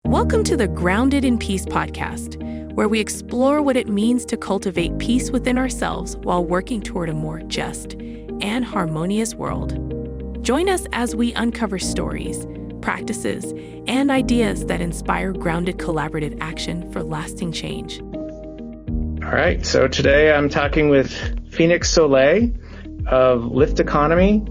Welcome to the Grounded in Peace podcast, where we explore what it means to cultivate peace within ourselves while working toward a more just and harmonious world. Join us as we uncover stories, practices, and ideas that inspire grounded collaborative action for lasting change. All right, so today I'm talking with Phoenix Soleil of Lift Economy,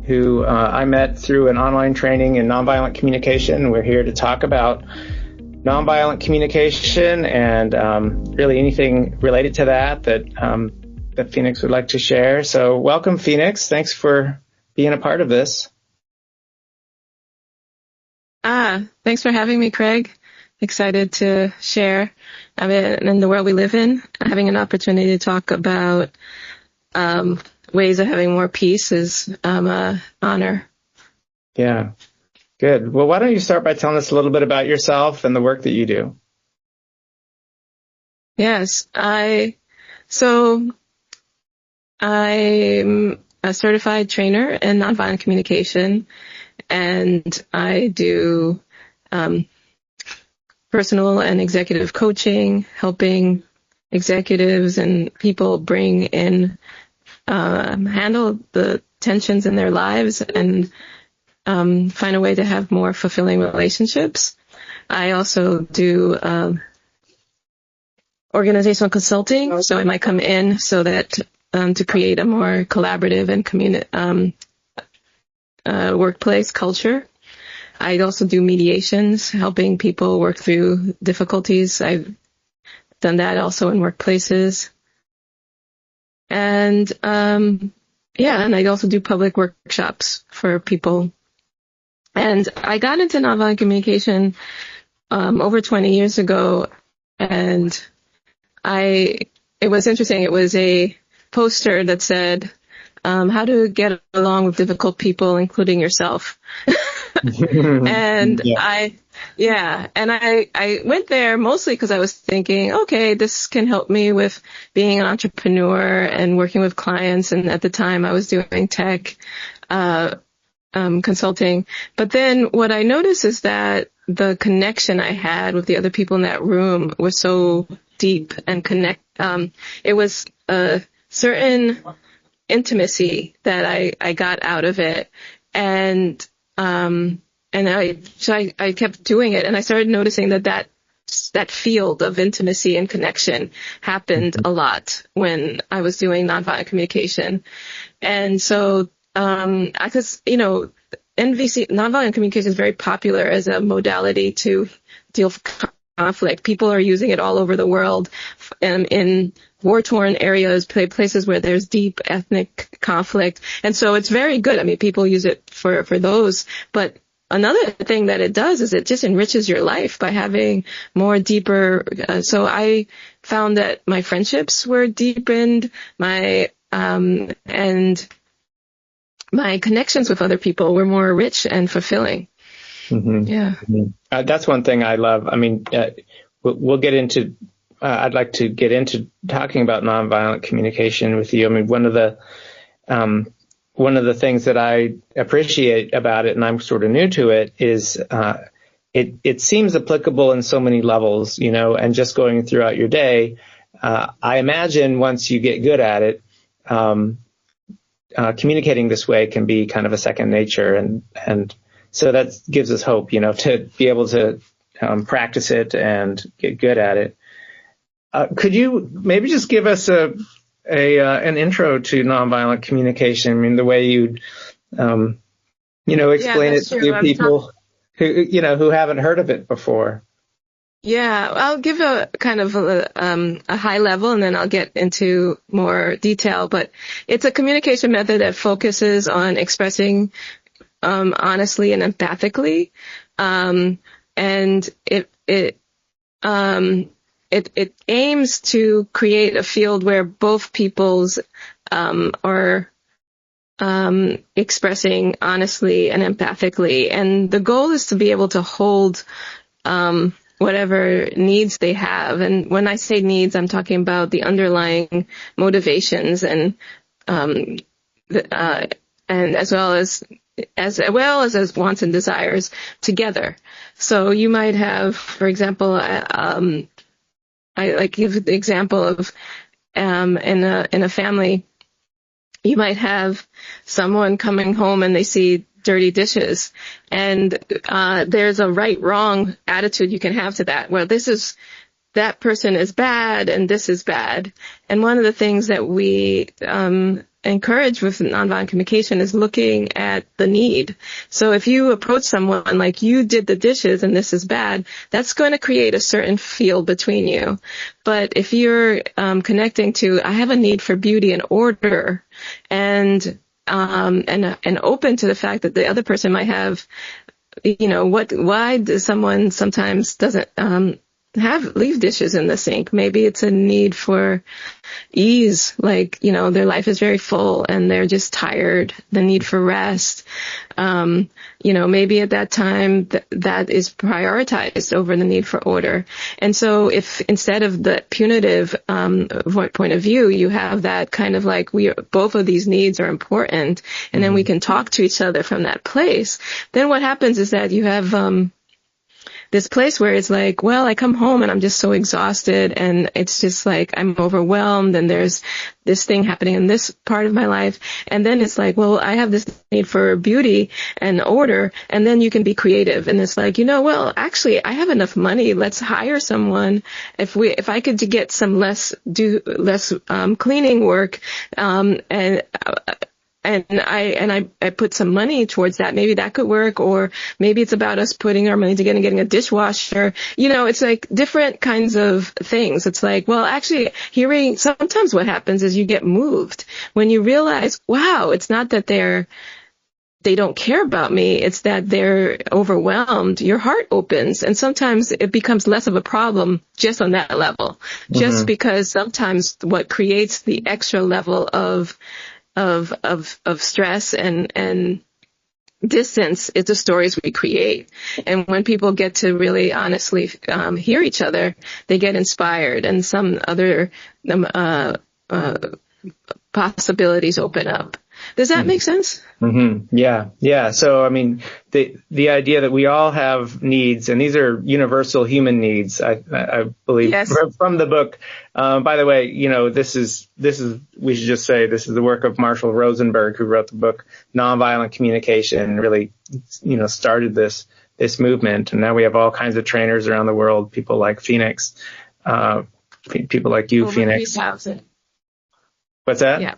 who I met through an online training in nonviolent communication. We're here to talk about nonviolent communication and really anything related to that Phoenix would like to share. So welcome, Phoenix. Thanks for being a part of this. Thanks for having me, Craig. Excited to share. In the world we live in, having an opportunity to talk about ways of having more peace is an honor. Yeah, good. Well, why don't you start by telling us a little bit about yourself and the work that you do? Yes, I'm a certified trainer in nonviolent communication, and I do personal and executive coaching, helping executives and people bring in handle the tensions in their lives and find a way to have more fulfilling relationships. I also do organizational consulting, so I might come in so that to create a more collaborative and workplace culture. I also do mediations, helping people work through difficulties. I've done that also in workplaces. And and I also do public workshops for people. And I got into nonviolent communication over 20 years ago, and it was interesting. It was a poster that said, how to get along with difficult people, including yourself. And yeah. I went there mostly because I was thinking, okay, this can help me with being an entrepreneur and working with clients. And at the time I was doing tech consulting. But then what I noticed is that the connection I had with the other people in that room was so deep and it was a certain intimacy that I got out of it. And I kept doing it, and I started noticing that field of intimacy and connection happened a lot when I was doing nonviolent communication. And so, because, nonviolent communication is very popular as a modality to deal with conflict. People are using it all over the world, in war-torn areas, places where there's deep ethnic conflict. And so it's very good. I mean, people use it for those. But another thing that it does is it just enriches your life by having more deeper. So I found that my friendships were deepened, and my connections with other people were more rich and fulfilling. Mm-hmm. Yeah. Mm-hmm. That's one thing I love. I mean, we'll get into, I'd like to get into talking about nonviolent communication with you. I mean, one of the things that I appreciate about it, and I'm sort of new to it, is it seems applicable in so many levels, and just going throughout your day. I imagine once you get good at it, communicating this way can be kind of a second nature, and so that gives us hope, to be able to practice it and get good at it. Could you maybe just give us an intro to nonviolent communication? I mean, the way you'd, explain it to people who haven't heard of it before. Yeah, I'll give a kind of a high level, and then I'll get into more detail. But it's a communication method that focuses on expressing honestly and empathically, and it aims to create a field where both peoples are expressing honestly and empathically, and the goal is to be able to hold whatever needs they have. And when I say needs, I'm talking about the underlying motivations and as well as as well as wants and desires together. So you might have, for example, I like give the example of in a family, you might have someone coming home and they see dirty dishes, and there's a right-wrong attitude you can have to that. Well, that person is bad and this is bad. And one of the things that we encourage with nonviolent communication is looking at the need. So if you approach someone like, you did the dishes and this is bad, that's going to create a certain field between you. But if you're connecting to, I have a need for beauty and order, and open to the fact that the other person might have, why does someone sometimes doesn't leave dishes in the sink? Maybe it's a need for ease, like, their life is very full and they're just tired, the need for rest. Maybe at that time that is prioritized over the need for order. And so if instead of the punitive point of view, you have that kind of like, both of these needs are important, and then we can talk to each other from that place, then what happens is that you have this place where it's like, well, I come home and I'm just so exhausted, and it's just like I'm overwhelmed, and there's this thing happening in this part of my life. And then it's like, well, I have this need for beauty and order, and then you can be creative. And it's like, well, actually, I have enough money. Let's hire someone. If I could get some less cleaning work, and I put some money towards that, maybe that could work. Or maybe it's about us putting our money together and getting a dishwasher. It's like different kinds of things. It's like, well, actually, sometimes what happens is you get moved when you realize, wow, it's not that they don't care about me, it's that they're overwhelmed. Your heart opens, and sometimes it becomes less of a problem just on that level, just because sometimes what creates the extra level of stress and distance is the stories we create. And when people get to really honestly hear each other, they get inspired, and some other possibilities open up. Does that make sense? Mm-hmm. Yeah. So, I mean, the idea that we all have needs, and these are universal human needs, I believe, yes, from the book. By the way, this is, we should just say, this is the work of Marshall Rosenberg, who wrote the book Nonviolent Communication, and really, started this movement. And now we have all kinds of trainers around the world, people like Phoenix, people like you, over Phoenix. 3,000. What's that? Yeah.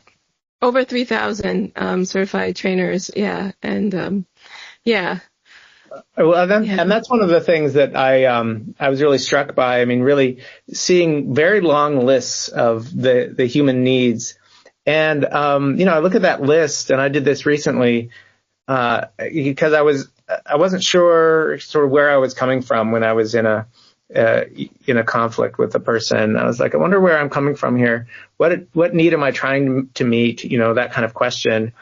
Over 3,000 certified trainers, yeah, and yeah. Well, and that's one of the things that I was really struck by. I mean, really seeing very long lists of the human needs, and I look at that list, and I did this recently because I wasn't sure sort of where I was coming from when I was in a conflict with a person. I was like, I wonder where I'm coming from here. What need am I trying to meet? That kind of question.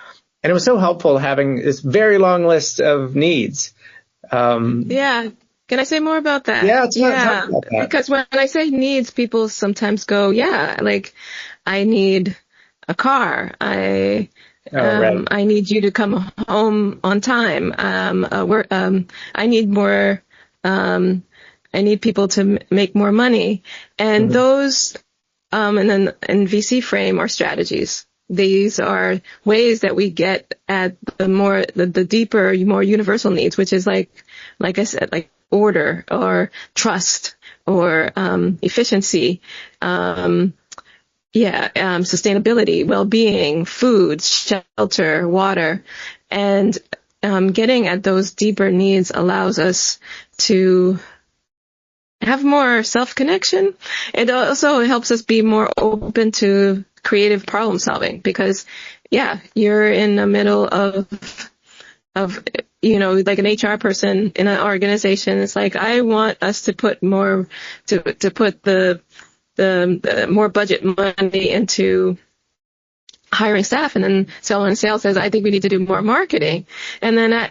And it was so helpful having this very long list of needs. Yeah. Can I say more about that? Yeah. Talk about that. Because when I say needs, people sometimes go, like, I need a car. I need you to come home on time. I need more, I need people to make more money. And those, and then in VC frame are strategies. These are ways that we get at the deeper, more universal needs, which is like I said, like order or trust or, efficiency, sustainability, well-being, food, shelter, water. And, getting at those deeper needs allows us to have more self-connection. It also helps us be more open to creative problem solving, because, you're in the middle of like an HR person in an organization. It's like, I want us to put more, to put the more budget money into hiring staff. And then someone in sales says, I think we need to do more marketing. And then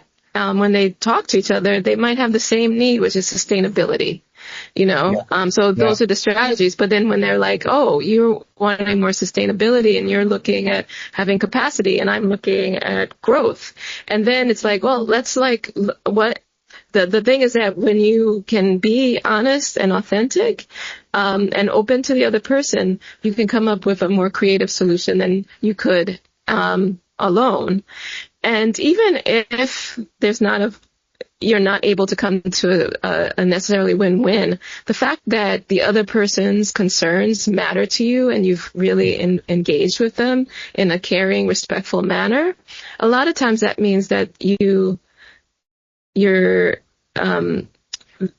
when they talk to each other, they might have the same need, which is sustainability. So those are the strategies. But then when they're like, oh, you're wanting more sustainability and you're looking at having capacity and I'm looking at growth. And then it's like, well, let's what the thing is that when you can be honest and authentic, and open to the other person, you can come up with a more creative solution than you could, alone. And even if you're not able to come to a necessarily win-win, the fact that the other person's concerns matter to you and you've really engaged with them in a caring, respectful manner, a lot of times that means that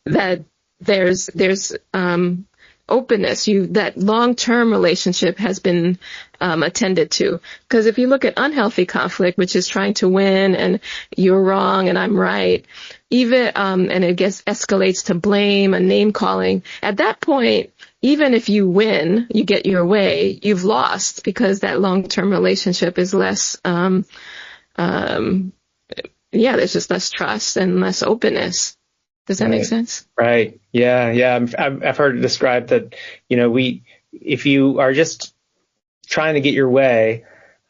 that there's openness. That long-term relationship has been attended to. Because if you look at unhealthy conflict, which is trying to win and you're wrong and I'm right, even and it escalates to blame and name calling, at that point, even if you win, you get your way, you've lost, because that long-term relationship is less there's just less trust and less openness. Does that make sense? Right. Yeah. I've heard it described that, if you are just trying to get your way,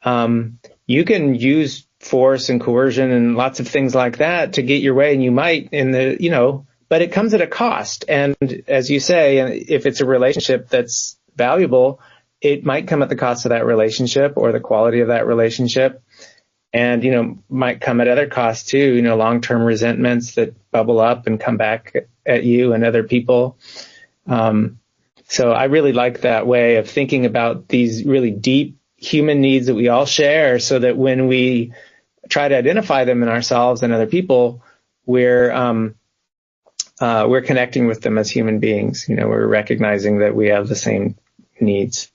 you can use force and coercion and lots of things like that to get your way. And you might but it comes at a cost. And as you say, if it's a relationship that's valuable, it might come at the cost of that relationship or the quality of that relationship. And, might come at other costs too, long-term resentments that bubble up and come back at you and other people. So I really like that way of thinking about these really deep human needs that we all share, so that when we try to identify them in ourselves and other people, we're connecting with them as human beings. We're recognizing that we have the same needs.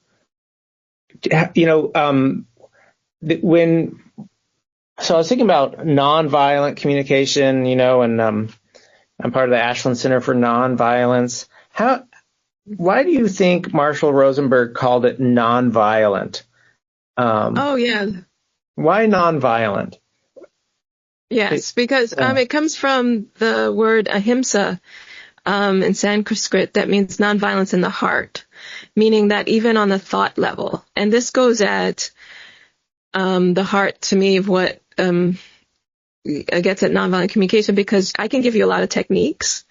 So I was thinking about nonviolent communication, and I'm part of the Ashland Center for Nonviolence. Why do you think Marshall Rosenberg called it nonviolent? Why nonviolent? Yes, because it comes from the word ahimsa in Sanskrit, that means nonviolence in the heart, meaning that even on the thought level. And this goes at the heart to me of what gets at nonviolent communication, because I can give you a lot of techniques,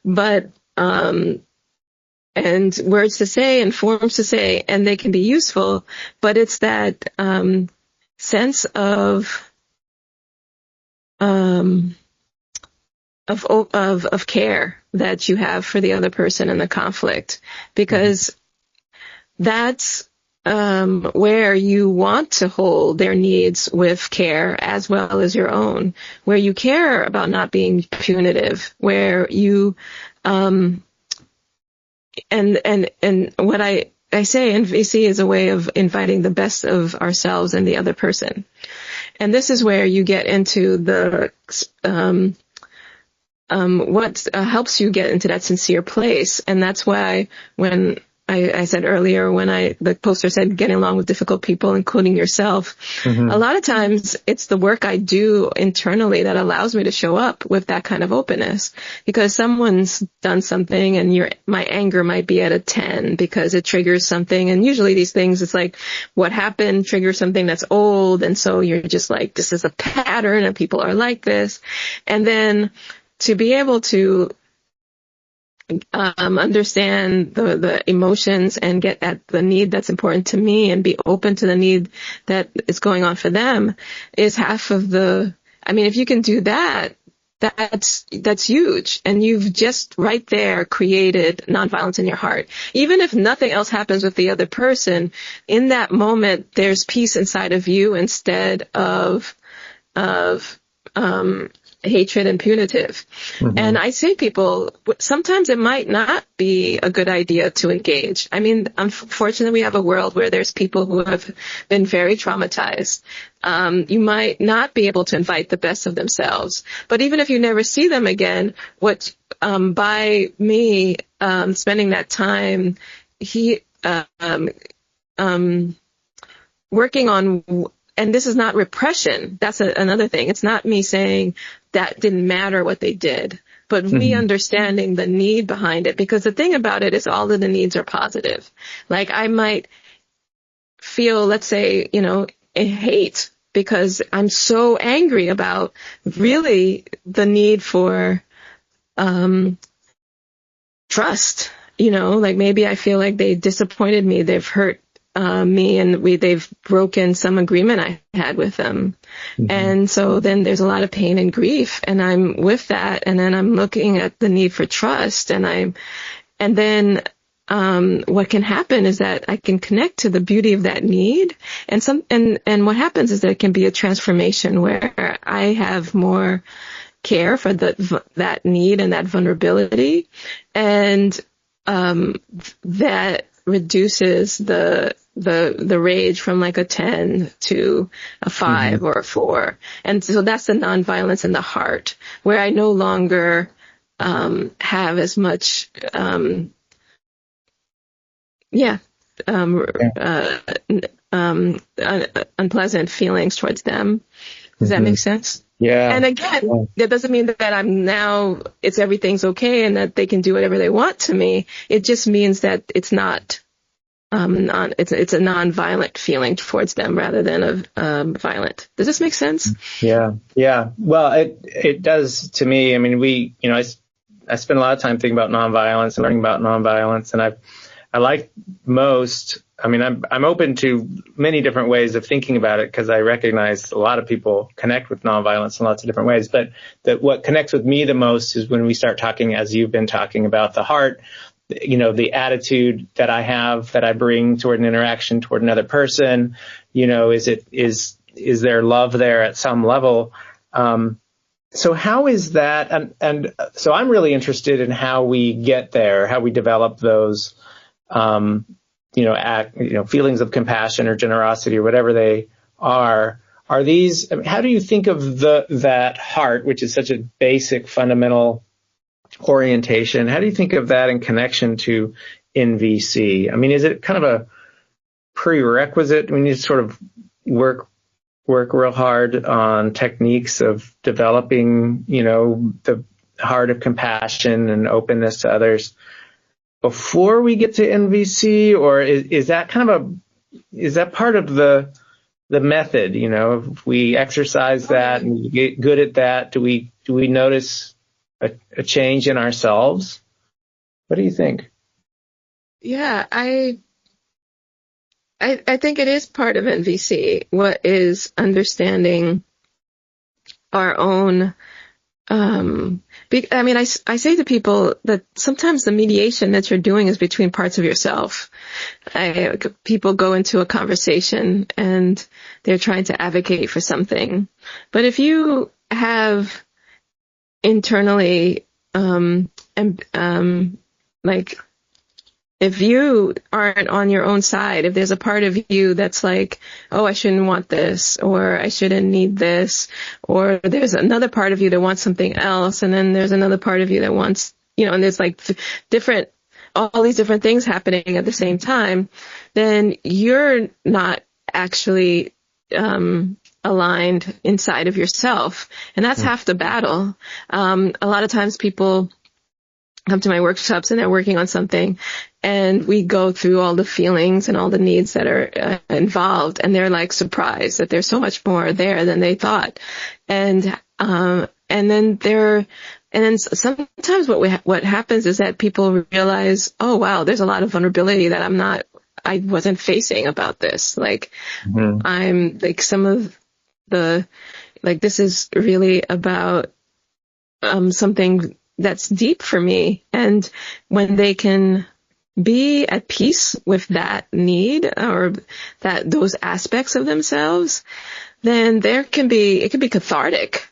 but and words to say and forms to say, and they can be useful, but it's that sense of care that you have for the other person in the conflict, because that's where you want to hold their needs with care as well as your own, where you care about not being punitive, where you and what I say in VC is a way of inviting the best of ourselves and the other person. And this is where you get into the what helps you get into that sincere place. And that's why when I said earlier, when the poster said getting along with difficult people, including yourself, a lot of times it's the work I do internally that allows me to show up with that kind of openness, because someone's done something and my anger might be at a 10 because it triggers something. And usually these things, it's like what happened triggers something that's old. And so you're just like, this is a pattern and people are like this. And then to be able to understand the emotions and get at the need that's important to me and be open to the need that is going on for them is half of if you can do that, that's huge. And you've just right there created nonviolence in your heart. Even if nothing else happens with the other person, in that moment, there's peace inside of you instead of hatred and punitive. And I say people, sometimes it might not be a good idea to engage. Unfortunately, we have a world where there's people who have been very traumatized. You might not be able to invite the best of themselves. But even if you never see them again, by me spending that time, working on. And this is not repression. That's another thing. It's not me saying, that didn't matter what they did, but me understanding the need behind it. Because the thing about it is all of the needs are positive. Like I might feel, let's say, hate because I'm so angry about really the need for trust. Like maybe I feel like they disappointed me, they've hurt me, and they've broken some agreement I had with them. And so then there's a lot of pain and grief, and I'm with that, and then I'm looking at the need for trust, and then what can happen is that I can connect to the beauty of that need, and what happens is that it can be a transformation where I have more care for that need and that vulnerability, and that reduces the rage from like a 10 to a 5 or a 4. And so that's the nonviolence in the heart, where I no longer have as much unpleasant feelings towards them. Does that make sense? Yeah. And again, that doesn't mean that everything's okay and that they can do whatever they want to me. It just means that it's not, it's a non-violent feeling towards them rather than a violent. Does this make sense? Yeah. Yeah. Well, it does to me. I mean, I spend a lot of time thinking about nonviolence and learning about nonviolence, and I like most. I mean, I'm open to many different ways of thinking about it because I recognize a lot of people connect with nonviolence in lots of different ways. But what connects with me the most is when we start talking, as you've been talking about, the heart, the attitude that I have, that I bring toward an interaction toward another person. Is there love there at some level? So how is that? And so I'm really interested in how we get there, how we develop those, feelings of compassion or generosity or whatever they are these, how do you think of that heart, which is such a basic fundamental orientation? How do you think of that in connection to NVC? I mean, is it kind of a prerequisite? I mean, you sort of work real hard on techniques of developing, the heart of compassion and openness to others before we get to NVC, or is that part of the method? If we exercise that and we get good at that, do we notice a change in ourselves? What do you think? Yeah, I think it is part of NVC. What is understanding our own. I say to people that sometimes the mediation that you're doing is between parts of yourself. People go into a conversation and they're trying to advocate for something. But if you have internally, if you aren't on your own side, if there's a part of you that's like, oh, I shouldn't want this, or I shouldn't need this, or there's another part of you that wants something else, and then there's another part of you that wants, and there's like all these different things happening at the same time, then you're not actually aligned inside of yourself. And that's half the battle. A lot of times people come to my workshops and they're working on something, and we go through all the feelings and all the needs that are involved, and they're like surprised that there's so much more there than they thought. And then sometimes what happens is that people realize, oh wow, there's a lot of vulnerability that I wasn't facing about this. Like I'm like some of this is really about something that's deep for me. And when they can be at peace with that need or those aspects of themselves, then it can be cathartic,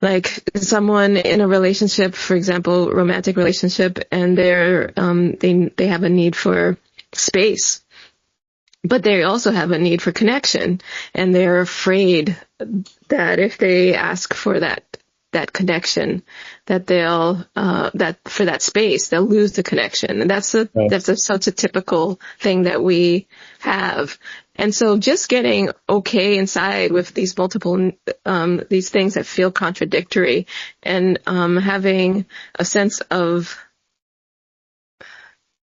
like someone in a relationship, for example, romantic relationship, and they have a need for space, but they also have a need for connection, and they're afraid that if they ask for that that connection, that they'll, that for that space, they'll lose the connection. And that's such a typical thing that we have. And so just getting okay inside with these multiple, these things that feel contradictory, and, having a sense of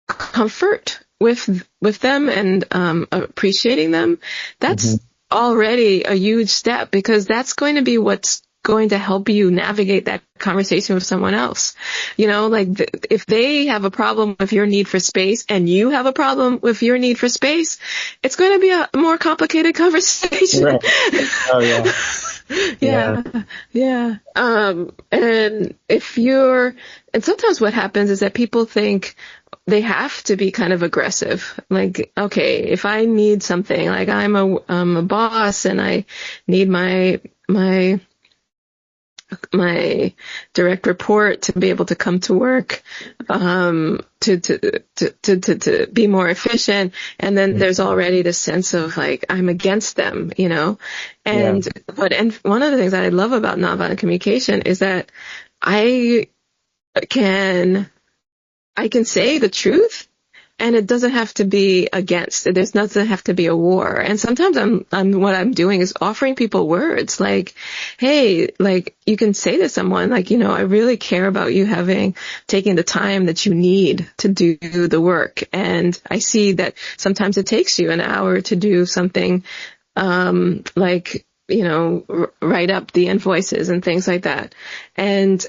comfort with them, and appreciating them, that's already a huge step, because that's going to be what's going to help you navigate that conversation with someone else. You know, like if they have a problem with your need for space and you have a problem with your need for space, it's going to be a more complicated conversation. Right. Oh yeah. Yeah. And and sometimes what happens is that people think they have to be kind of aggressive. Like, okay, if I need something, like I'm a boss and I need my direct report to be able to come to work, to be more efficient. And then there's already this sense of like, I'm against them, you know? And one of the things that I love about nonviolent communication is that I can say the truth, and it doesn't have to be against. There doesn't have to be a war. And sometimes what I'm doing is offering people words like, hey, like you can say to someone, like, you know, I really care about you taking the time that you need to do the work. And I see that sometimes it takes you an hour to do something, like, you know, write up the invoices and things like that. And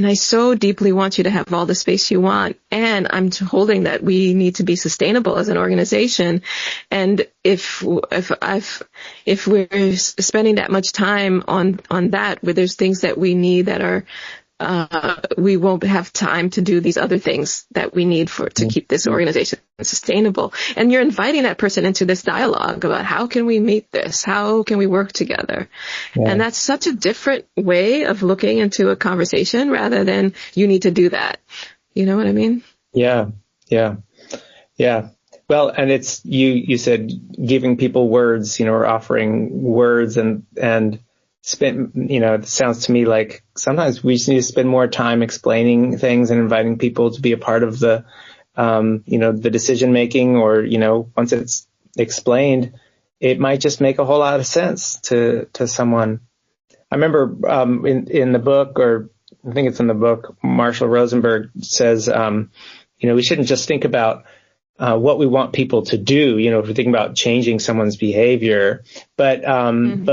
I so deeply want you to have all the space you want. And I'm holding that we need to be sustainable as an organization. And if we're spending that much time on that, where there's things that we need that are, we won't have time to do these other things that we need to keep this organization sustainable. And you're inviting that person into this dialogue about how can we meet this? How can we work together? Yeah. And that's such a different way of looking into a conversation, rather than you need to do that. You know what I mean? Yeah. Well, and it's, you said giving people words, you know, or offering words, and you know, it sounds to me like sometimes we just need to spend more time explaining things and inviting people to be a part of the, you know, the decision making, or, you know, once it's explained, it might just make a whole lot of sense to someone. I remember, in the book, or I think it's in the book, Marshall Rosenberg says, you know, we shouldn't just think about what we want people to do, you know, if we're thinking about changing someone's behavior, but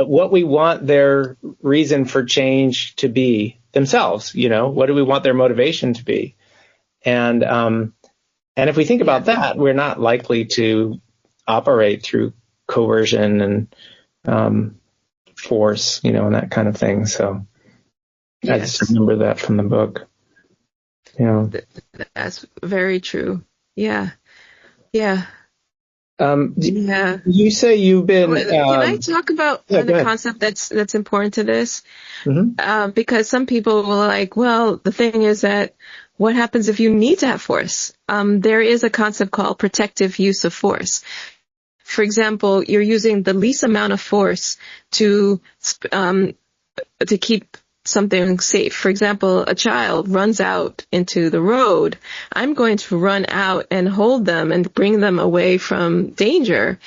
what we want their reason for change to be themselves, you know, what do we want their motivation to be? And if we think about that, we're not likely to operate through coercion and force, you know, and that kind of thing. So I just remember that from the book. You know, that's very true. Yeah. You say you've been. Can I talk about the concept that's important to this? Mm-hmm. Because some people will like, well, the thing is that what happens if you need to have force? There is a concept called protective use of force. For example, you're using the least amount of force to keep something safe. For example, a child runs out into the road. I'm going to run out and hold them and bring them away from danger.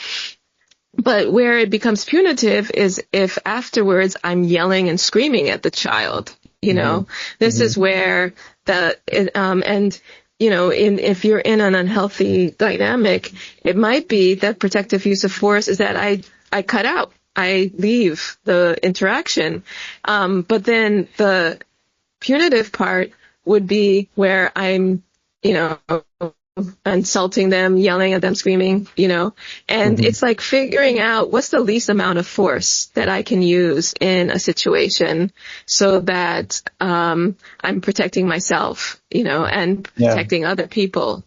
But where it becomes punitive is if afterwards I'm yelling and screaming at the child. You know, this is where and you know, if you're in an unhealthy dynamic, it might be that protective use of force is that I cut out. I leave the interaction. But then the punitive part would be where I'm, you know, insulting them, yelling at them, screaming, you know, and it's like figuring out what's the least amount of force that I can use in a situation so that, I'm protecting myself, you know, and protecting other people.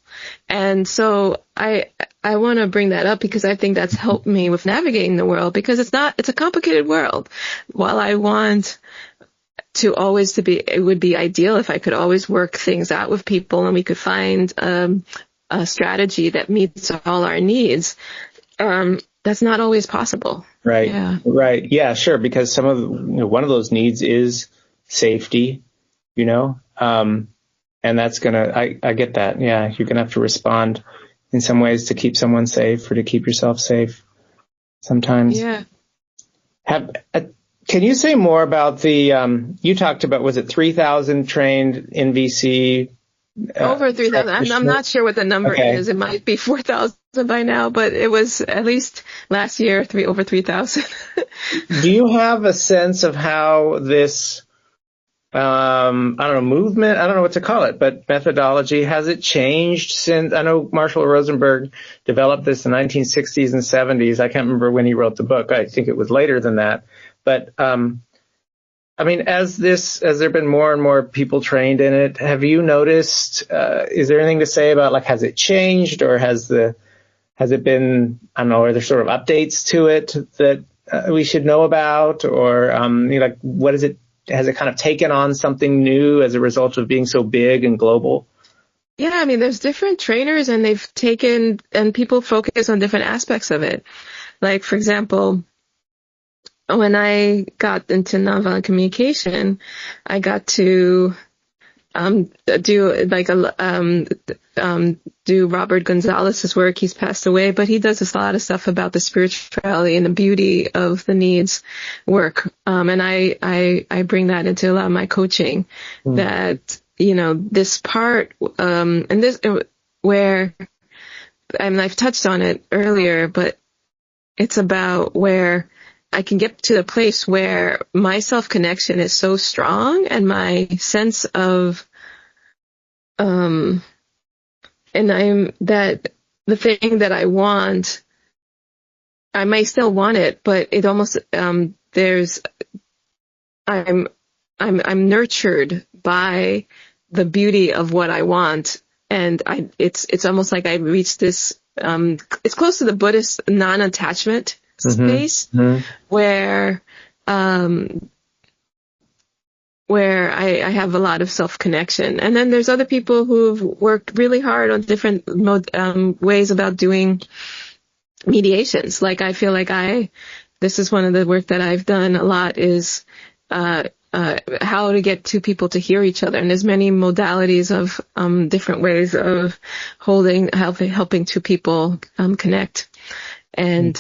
And so I want to bring that up because I think that's helped me with navigating the world, because it's a complicated world. While I want to always it would be ideal if I could always work things out with people and we could find a strategy that meets all our needs. That's not always possible. Right. Yeah. Right. Yeah, sure. Because some of one of those needs is safety, and that's I get that. Yeah. You're going to have to respond in some ways to keep someone safe or to keep yourself safe sometimes. Yeah. Can you say more about you talked about, was it 3,000 trained NVC? Over 3,000. I'm not sure what the number is. It might be 4,000 by now, but it was at least last year, over 3,000. Do you have a sense of how this, I don't know, movement, I don't know what to call it, but methodology, has it changed since? I know Marshall Rosenberg developed this in the 1960s and 70s. I can't remember when he wrote the book. I think it was later than that. But, I mean, as there been more and more people trained in it, have you noticed, is there anything to say about, like, has it changed, or has it been, I don't know, are there sort of updates to it that we should know about, or, like, what is it, has it kind of taken on something new as a result of being so big and global? Yeah, I mean, there's different trainers, and and people focus on different aspects of it. Like, for example, when I got into nonviolent communication, I got to do Robert Gonzalez's work. He's passed away, but he does a lot of stuff about the spirituality and the beauty of the needs work. And I bring that into a lot of my coaching, that, this part, and this, where, and I've touched on it earlier, but it's about where I can get to the place where my self-connection is so strong, and my sense of, and that the thing that I want, I may still want it, but it almost, I'm nurtured by the beauty of what I want. And it's almost like I reached this, it's close to the Buddhist non-attachment space, where I have a lot of self-connection. And then there's other people who've worked really hard on different ways about doing mediations. Like, I feel like this is one of the work that I've done a lot, is how to get two people to hear each other. And there's many modalities of different ways of helping two people connect. And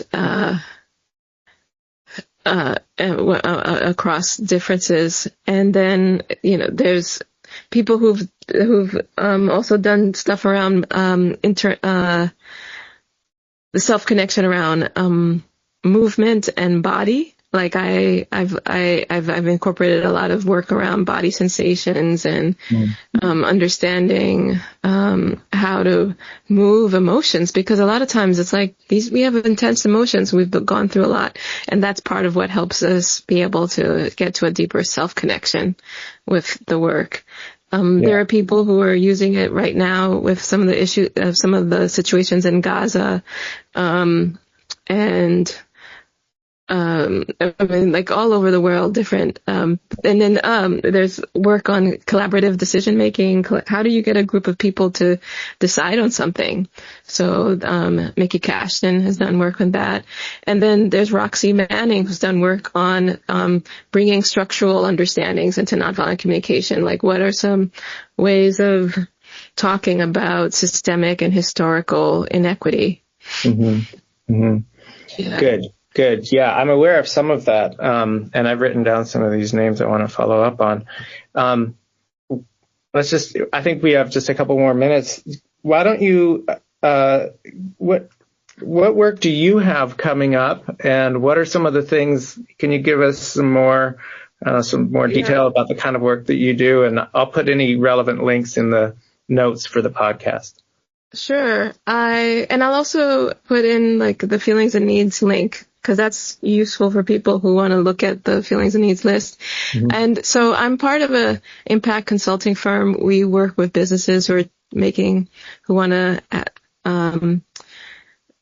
across differences. And then, there's people who've also done stuff around the self-connection around movement and body. Like, I've incorporated a lot of work around body sensations and understanding how to move emotions, because a lot of times it's like we have intense emotions, we've gone through a lot, and that's part of what helps us be able to get to a deeper self-connection with the work. There are people who are using it right now with some of the issues, some of the situations in Gaza, and I mean, like, all over the world, different, and then, there's work on collaborative decision making. How do you get a group of people to decide on something? So, Mickey Cashton has done work on that. And then there's Roxy Manning, who's done work on, bringing structural understandings into nonviolent communication. Like, what are some ways of talking about systemic and historical inequity? Yeah. Good. Yeah, I'm aware of some of that, and I've written down some of these names I want to follow up on. I think we have just a couple more minutes. Why don't you, what work do you have coming up, and what are some of the things, can you give us some more detail about the kind of work that you do? And I'll put any relevant links in the notes for the podcast. Sure. I'll also put in, like, the feelings and needs link, because that's useful for people who want to look at the feelings and needs list. And so I'm part of a impact consulting firm. We work with businesses who want to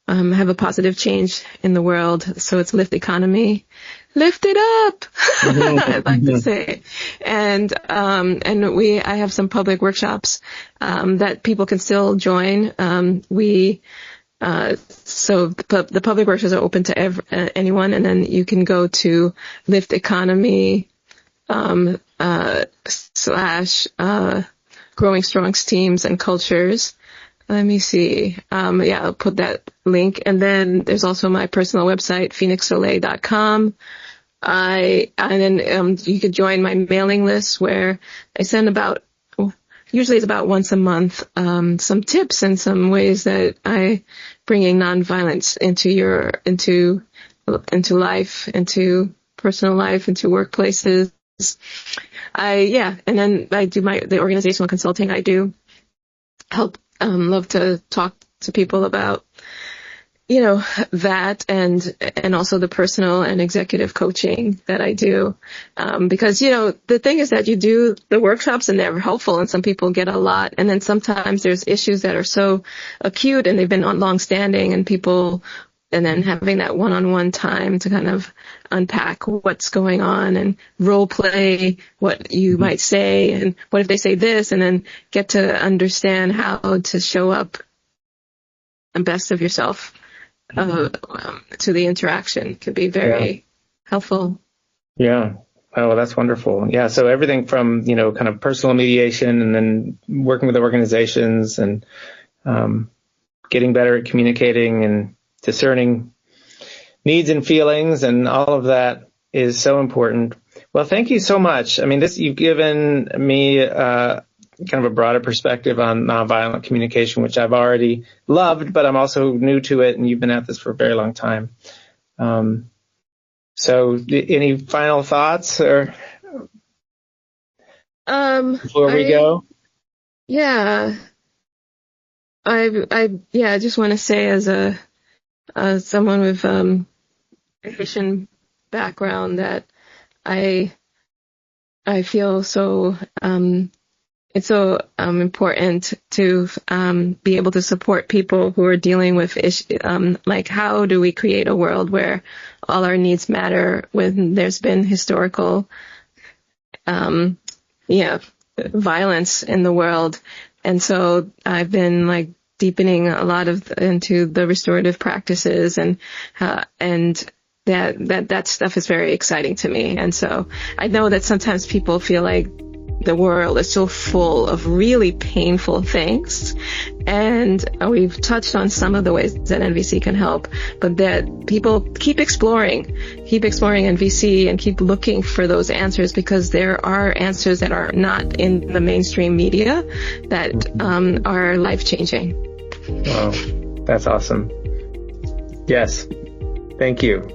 have a positive change in the world. So it's Lift Economy. Lift it up, I'd like to say. And I have some public workshops, that people can still join. So the public workshops are open to anyone, and then you can go to Lift Economy / Growing Strong Teams and Cultures. Let me see. I'll put that link. And then there's also my personal website, phoenixsoleil.com. And then you could join my mailing list where I send usually it's about once a month, some tips and some ways that I bringing nonviolence into life, into personal life, into workplaces. And then I do the organizational consulting. I do help, love to talk to people about, that and also the personal and executive coaching that I do. Because, the thing is that you do the workshops and they're helpful and some people get a lot. And then sometimes there's issues that are so acute and they've been long standing and then having that one-on-one time to kind of unpack what's going on and role play what you might say and what if they say this, and then get to understand how to show up the best of yourself to the interaction could be very helpful. Yeah. Oh, that's wonderful. Yeah. So everything from, kind of personal mediation and then working with organizations and getting better at communicating and discerning needs and feelings, and all of that is so important. Well, thank you so much. I mean, you've given me kind of a broader perspective on nonviolent communication, which I've already loved, but I'm also new to it, and you've been at this for a very long time. So any final thoughts before we go? Yeah. I just want to say as someone with Haitian background that I feel so it's so important to be able to support people who are dealing with issues, like how do we create a world where all our needs matter when there's been historical violence in the world. And so I've been deepening a lot into the restorative practices and that stuff is very exciting to me. And so I know that sometimes people feel like the world is so full of really painful things. And we've touched on some of the ways that NVC can help, but that people keep exploring NVC and keep looking for those answers, because there are answers that are not in the mainstream media that are life-changing. Wow, that's awesome. Yes. Thank you.